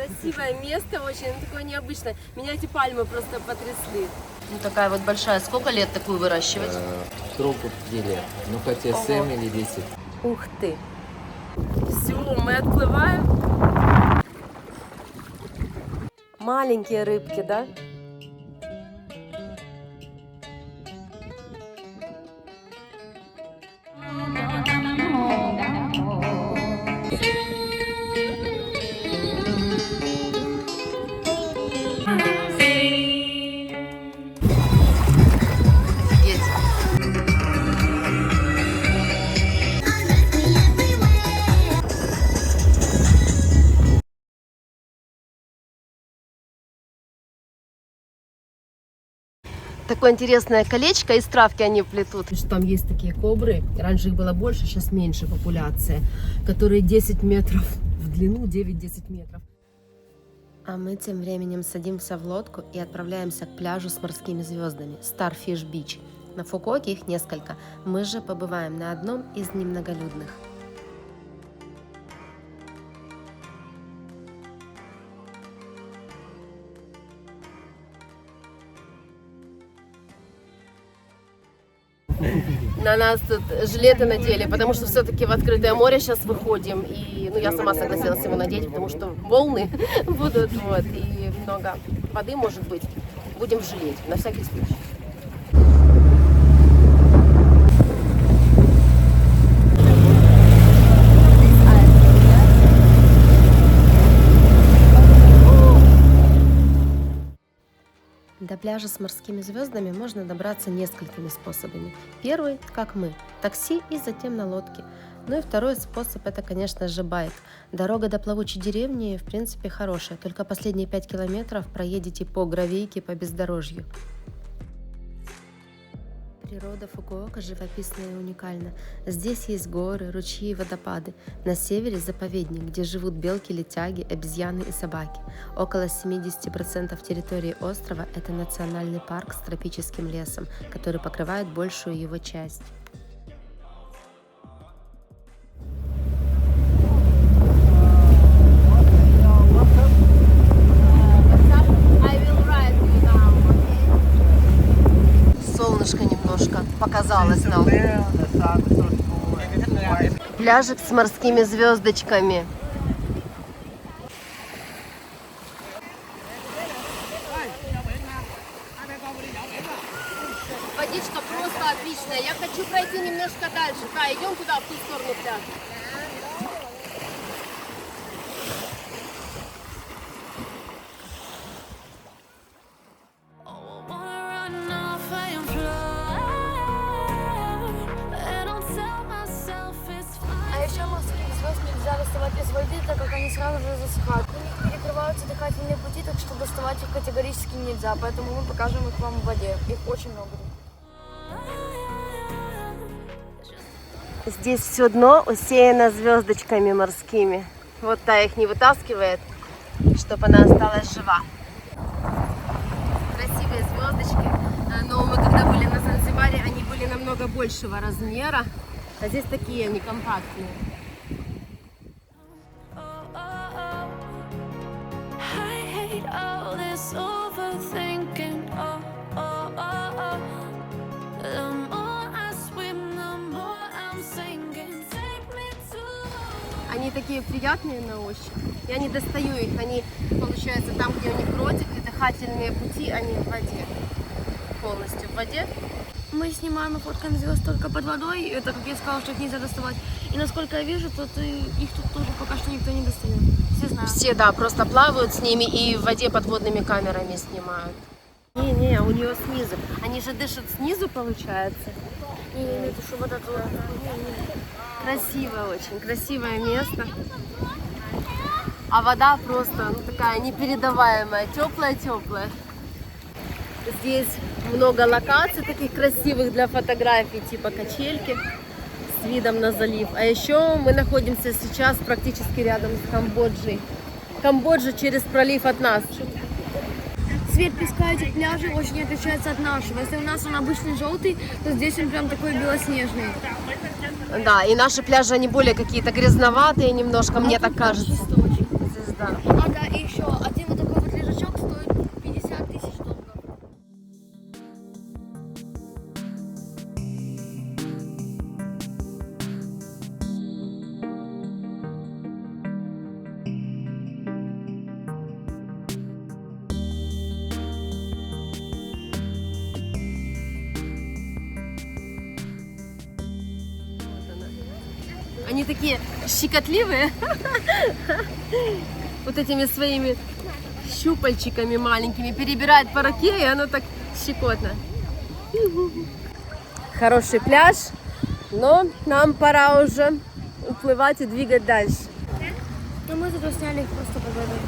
Красивое место очень, оно такое необычное. Меня эти пальмы просто потрясли. Ну такая вот большая. Сколько лет такую выращивать? Сроку 2 лет. Ну хотя 7 или 10. Ух ты. Все, мы отплываем. Маленькие рыбки, да? Такое интересное колечко, из травки они плетут. Там есть такие кобры, раньше их было больше, сейчас меньше популяция, которые 10 метров в длину, 9-10 метров. А мы тем временем садимся в лодку и отправляемся к пляжу с морскими звездами, Starfish Beach. На Фукуоке их несколько, мы же побываем на одном из немноголюдных. На нас тут жилеты надели, потому что все-таки в открытое море сейчас выходим. И я сама согласилась его надеть, потому что волны будут, и много воды может быть. Будем в жилете, на всякий случай. До пляжа с морскими звездами можно добраться несколькими способами. Первый, как мы, такси и затем на лодке. Ну и второй способ, это, конечно же, байк. Дорога до плавучей деревни, в принципе, хорошая, только последние 5 километров проедете по гравийке, по бездорожью. Природа Фукуока живописная и уникальна. Здесь есть горы, ручьи и водопады. На севере заповедник, где живут белки, летяги, обезьяны и собаки. Около 70% территории острова – это национальный парк с тропическим лесом, который покрывает большую его часть. Солнышко немножко показалось нам. Пляжик с морскими звездочками. Водичка просто отличная. Я хочу пройти немножко дальше. Да, идем туда, в ту сторону пляжа. А еще морских звезд нельзя доставать из воды, так как они сразу же засыхают. У них перекрываются дыхательные пути, так что доставать их категорически нельзя. Поэтому мы покажем их вам в воде. Их очень много. Здесь все дно усеяно звездочками морскими. Вот та их не вытаскивает, чтобы она осталась жива. Красивые звездочки. Но мы когда были на Занзибаре, они были намного большего размера. А здесь такие они компактные. Они такие приятные на ощупь. Я не достаю их. Они, получается, там, где у них ротик и дыхательные пути, они в воде. Полностью в воде. Мы снимаем и фоткаем звезд только под водой, так как я сказала, что их нельзя доставать. И насколько я вижу, то их тут тоже пока что никто не достает. Все знают. Все, да, просто плавают с ними и в воде подводными камерами снимают. Не, у нее снизу. Они же дышат снизу, получается. Не, это что вода тут. Красивое очень, красивое место. А вода просто такая непередаваемая, теплая-теплая. Здесь много локаций таких красивых для фотографий, типа качельки с видом на залив. А еще мы находимся сейчас практически рядом с Камбоджей. Камбоджа через пролив от нас. Цвет песка этих пляжей очень отличается от нашего. Если у нас он обычный желтый, то здесь он прям такой белоснежный. Да, и наши пляжи, они более какие-то грязноватые немножко, мне так кажется. да. А, да, и еще один вот такой вот лежачок стоит 50 тысяч долларов. Они такие щекотливые. Вот этими своими щупальчиками маленькими перебирает по руке, и оно так щекотно. Хороший пляж, но нам пора уже уплывать и двигать дальше. Ну мы тут сняли их просто погодой.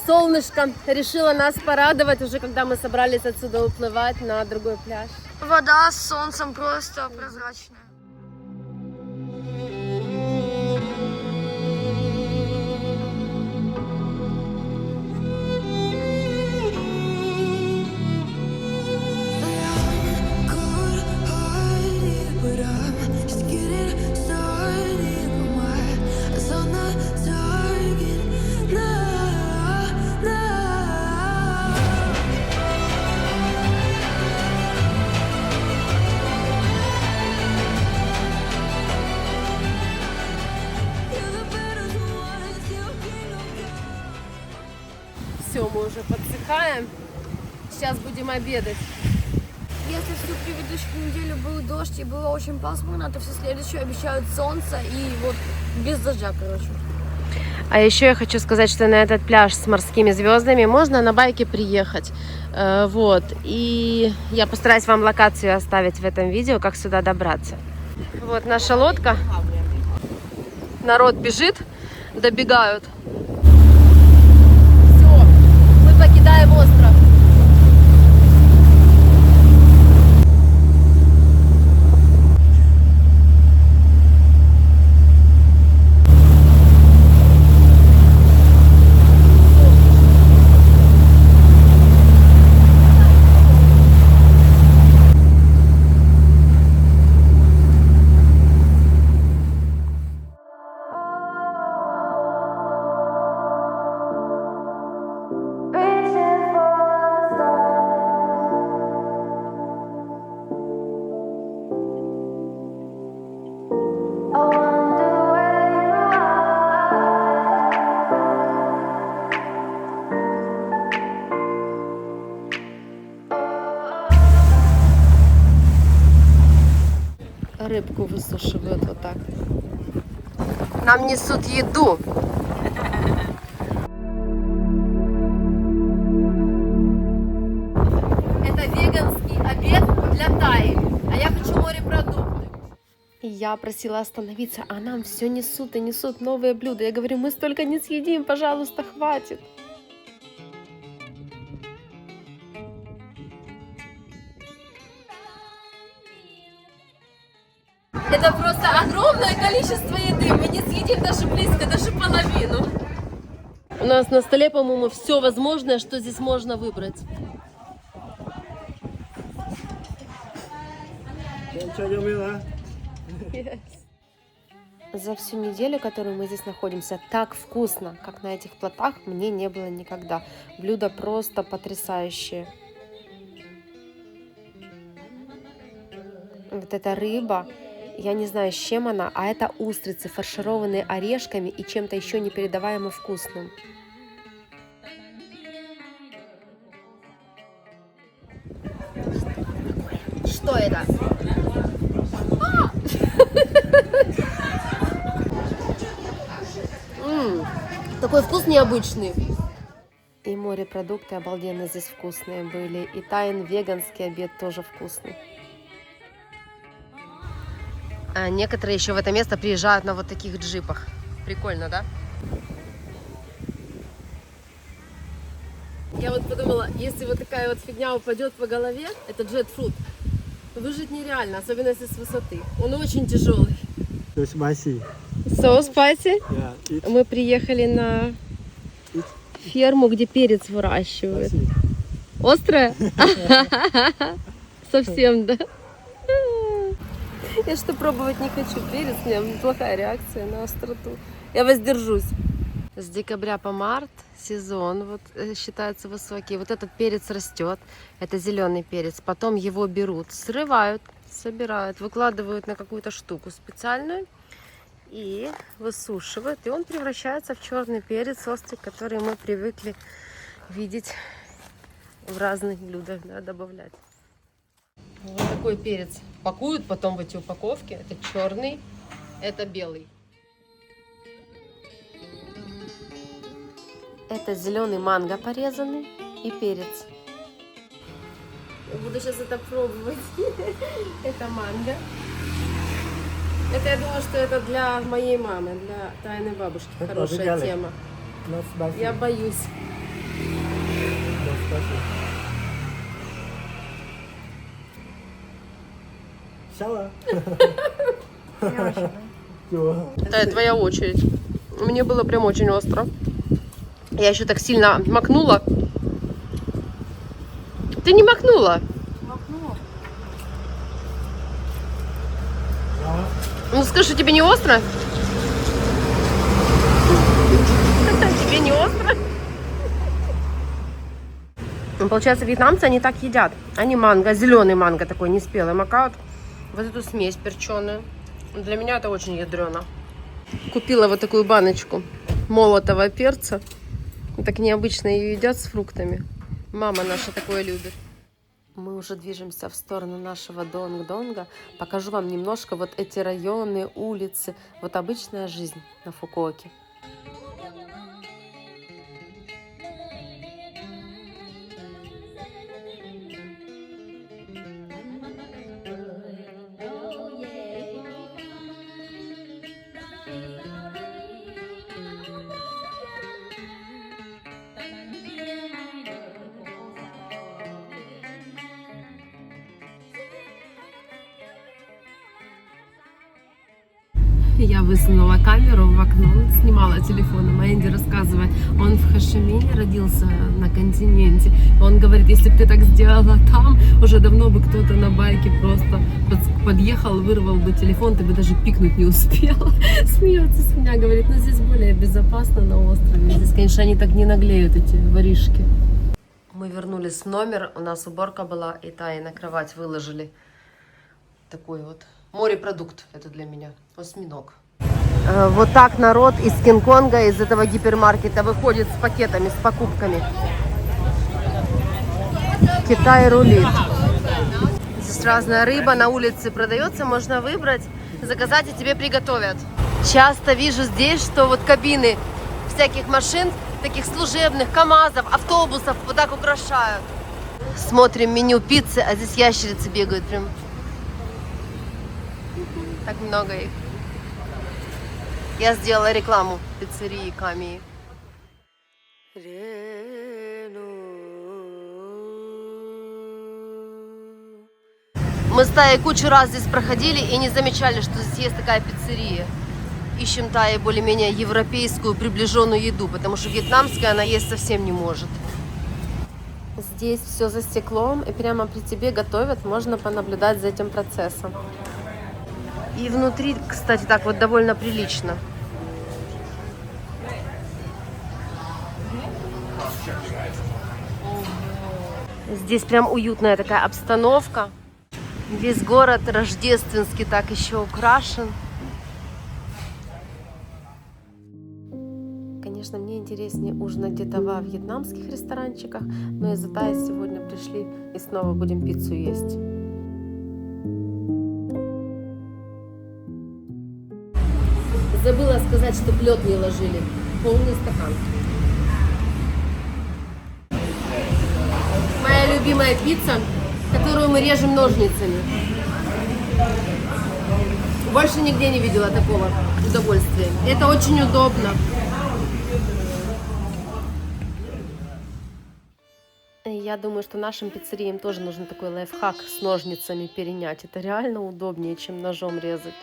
Солнышко решило нас порадовать уже, когда мы собрались отсюда уплывать на другой пляж. Вода с солнцем просто прозрачная. Все, мы уже подсыхаем. Сейчас будем обедать. Если всю предыдущую неделю был дождь и было очень пасмурно, то все следующее обещают солнце и вот без дождя, короче. А еще я хочу сказать, что на этот пляж с морскими звездами можно на байке приехать. Вот. И я постараюсь вам локацию оставить в этом видео, как сюда добраться. Вот наша лодка. Народ бежит, добегают. Все, мы покидаем остров. Рыбку высушивают вот так. Нам несут еду. Это веганский обед для Таи. А я хочу морепродукты. И я просила остановиться, а нам все несут и несут новые блюда. Я говорю, мы столько не съедим, пожалуйста, хватит. Это просто огромное количество еды. Мы не съедим даже близко, даже половину. У нас на столе, по-моему, все возможное, что здесь можно выбрать. Yes. За всю неделю, которую мы здесь находимся, так вкусно, как на этих плотах, мне не было никогда. Блюда просто потрясающие. Вот эта рыба. Я не знаю, с чем она, а это устрицы, фаршированные орешками и чем-то еще непередаваемо вкусным. Что это? Такой вкус необычный. И морепродукты обалденно здесь вкусные были. И Таин веганский обед тоже вкусный. А некоторые еще в это место приезжают на вот таких джипах. Прикольно, да? Я вот подумала, если вот такая вот фигня упадет по голове, это джетфрут, выжить нереально, особенно если с высоты. Он очень тяжелый. So spicy. So spicy? Yeah, it's Мы приехали на ферму, где перец выращивают. spicy. Острая? Совсем, да? Я что пробовать не хочу. Перец, у меня плохая реакция на остроту. Я воздержусь. С декабря по март сезон вот, считается высокий. Вот этот перец растет, это зеленый перец. Потом его берут, срывают, собирают, выкладывают на какую-то штуку специальную и высушивают. И он превращается в черный перец острый, который мы привыкли видеть в разных блюдах, да, добавлять. Вот такой перец пакуют потом в эти упаковки. Это черный, это белый. Это зеленый манго порезанный и перец. Я буду сейчас это пробовать. Это манго. Это, я думаю, что это для моей мамы, для тайной бабушки. Хорошая тема. Я боюсь. Да, твоя очередь. Мне было прям очень остро. Я еще так сильно макнула. Ты не макнула? Макнула. Ну скажи, тебе не остро? Тебе не остро? Ну, получается, вьетнамцы, они так едят. Они манго, зеленый манго такой неспелый, макают вот эту смесь перченую. Для меня это очень ядрено. Купила вот такую баночку молотого перца. Так необычно ее едят с фруктами. Мама наша такое любит. Мы уже движемся в сторону нашего Донг-Донга. Покажу вам немножко вот эти районы, улицы. Вот обычная жизнь на Фукуоке. Я высунула камеру в окно, снимала телефоном, а Энди рассказывает, он в Хошимине родился на континенте. Он говорит, если бы ты так сделала там, уже давно бы кто-то на байке просто подъехал, вырвал бы телефон, ты бы даже пикнуть не успела. Смеется с меня, говорит, но здесь более безопасно на острове. Здесь, конечно, они так не наглеют, эти воришки. Мы вернулись в номер, у нас уборка была, и Тае на кровать выложили такой вот морепродукт, это для меня, осьминог. Вот так народ из Кинг-Конга, из этого гипермаркета выходит с пакетами, с покупками. Китай рулит. Здесь разная рыба на улице продается, можно выбрать, заказать и тебе приготовят. Часто вижу здесь, что вот кабины всяких машин, таких служебных, КАМАЗов, автобусов вот так украшают. Смотрим меню пиццы, а здесь ящерицы бегают прям. Так много их. Я сделала рекламу пиццерии Камии. Мы с Таей кучу раз здесь проходили и не замечали, что здесь есть такая пиццерия. Ищем Тае более-менее европейскую приближенную еду, потому что вьетнамская она есть совсем не может. Здесь все за стеклом и прямо при тебе готовят, можно понаблюдать за этим процессом. И внутри, кстати, так вот довольно прилично. Здесь прям уютная такая обстановка. Весь город рождественский так еще украшен. Конечно, мне интереснее ужинать где-то во вьетнамских ресторанчиках, но из-за Таи сегодня пришли и снова будем пиццу есть. Забыла сказать, что лед не ложили. Полный стакан. Моя любимая пицца, которую мы режем ножницами. Больше нигде не видела такого удовольствия. Это очень удобно. Я думаю, что нашим пиццериям тоже нужен такой лайфхак с ножницами перенять. Это реально удобнее, чем ножом резать.